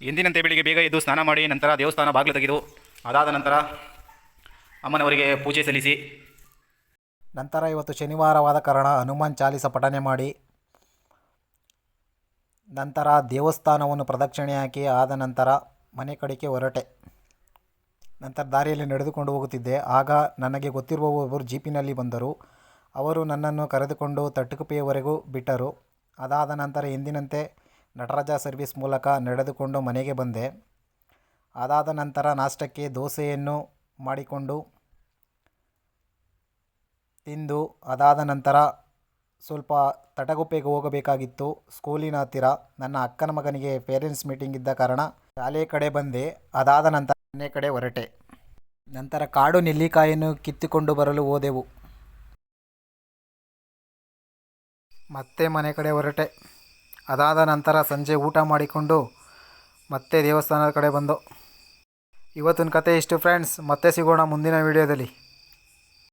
ಎಂದಿನಂತೆ ಬೆಳಿಗ್ಗೆ ಬೇಗ ಎದ್ದು ಸ್ನಾನ ಮಾಡಿ ನಂತರ ದೇವಸ್ಥಾನ ಬಾಗಿಲು ತೆಗೆದು ಅದಾದ ನಂತರ ಅಮ್ಮನವರಿಗೆ ಪೂಜೆ ಸಲ್ಲಿಸಿ ನಂತರ ಇವತ್ತು ಶನಿವಾರವಾದ ಕಾರಣ ಹನುಮಾನ್ ಚಾಲೀಸ ಪಠನೆ ಮಾಡಿ ನಂತರ ದೇವಸ್ಥಾನವನ್ನು ಪ್ರದಕ್ಷಿಣೆ ಹಾಕಿ ಆದ ನಂತರ ಮನೆ ಕಡೆಗೆ ಹೊರಟೆ. ನಂತರ ದಾರಿಯಲ್ಲಿ ನಡೆದುಕೊಂಡು ಹೋಗುತ್ತಿದ್ದೆ. ಆಗ ನನಗೆ ಗೊತ್ತಿರುವ ಒಬ್ಬರು ಜೀಪಿನಲ್ಲಿ ಬಂದರು. ಅವರು ನನ್ನನ್ನು ಕರೆದುಕೊಂಡು ತಟ್ಟುಕುಪ್ಪೆಯವರೆಗೂ ಬಿಟ್ಟರು. ಅದಾದ ನಂತರ ಎಂದಿನಂತೆ ನಟರಾಜ ಸರ್ವಿಸ್ ಮೂಲಕ ನಡೆದುಕೊಂಡು ಮನೆಗೆ ಬಂದೆ. ಅದಾದ ನಂತರ ನಾಷ್ಟಕ್ಕೆ ದೋಸೆಯನ್ನು ಮಾಡಿಕೊಂಡು ತಿಂದು ಅದಾದ ನಂತರ ಸ್ವಲ್ಪ ತಟಗುಪ್ಪೆಗೆ ಹೋಗಬೇಕಾಗಿತ್ತು. ಸ್ಕೂಲಿನ ಹತ್ತಿರ ನನ್ನ ಅಕ್ಕನ ಮಗನಿಗೆ ಪೇರೆಂಟ್ಸ್ ಮೀಟಿಂಗ್ ಇದ್ದ ಕಾರಣ ಶಾಲೆ ಕಡೆ ಬಂದೆ. ಅದಾದ ನಂತರ ಮನೆ ಕಡೆ ಹೊರಟೆ. ನಂತರ ಕಾಡು ನೆಲ್ಲಿಕಾಯನ್ನು ಕಿತ್ತುಕೊಂಡು ಬರಲು ಹೋದೆವು. ಮತ್ತೆ ಮನೆ ಕಡೆ ಹೊರಟೆ. ಅದಾದ ನಂತರ ಸಂಜೆ ಊಟ ಮಾಡಿಕೊಂಡು ಮತ್ತೆ ದೇವಸ್ಥಾನದ ಕಡೆ ಬಂದು. ಇವತ್ತಿನ ಕತೆ ಇಷ್ಟು ಫ್ರೆಂಡ್ಸ್. ಮತ್ತೆ ಸಿಗೋಣ ಮುಂದಿನ ವಿಡಿಯೋದಲ್ಲಿ.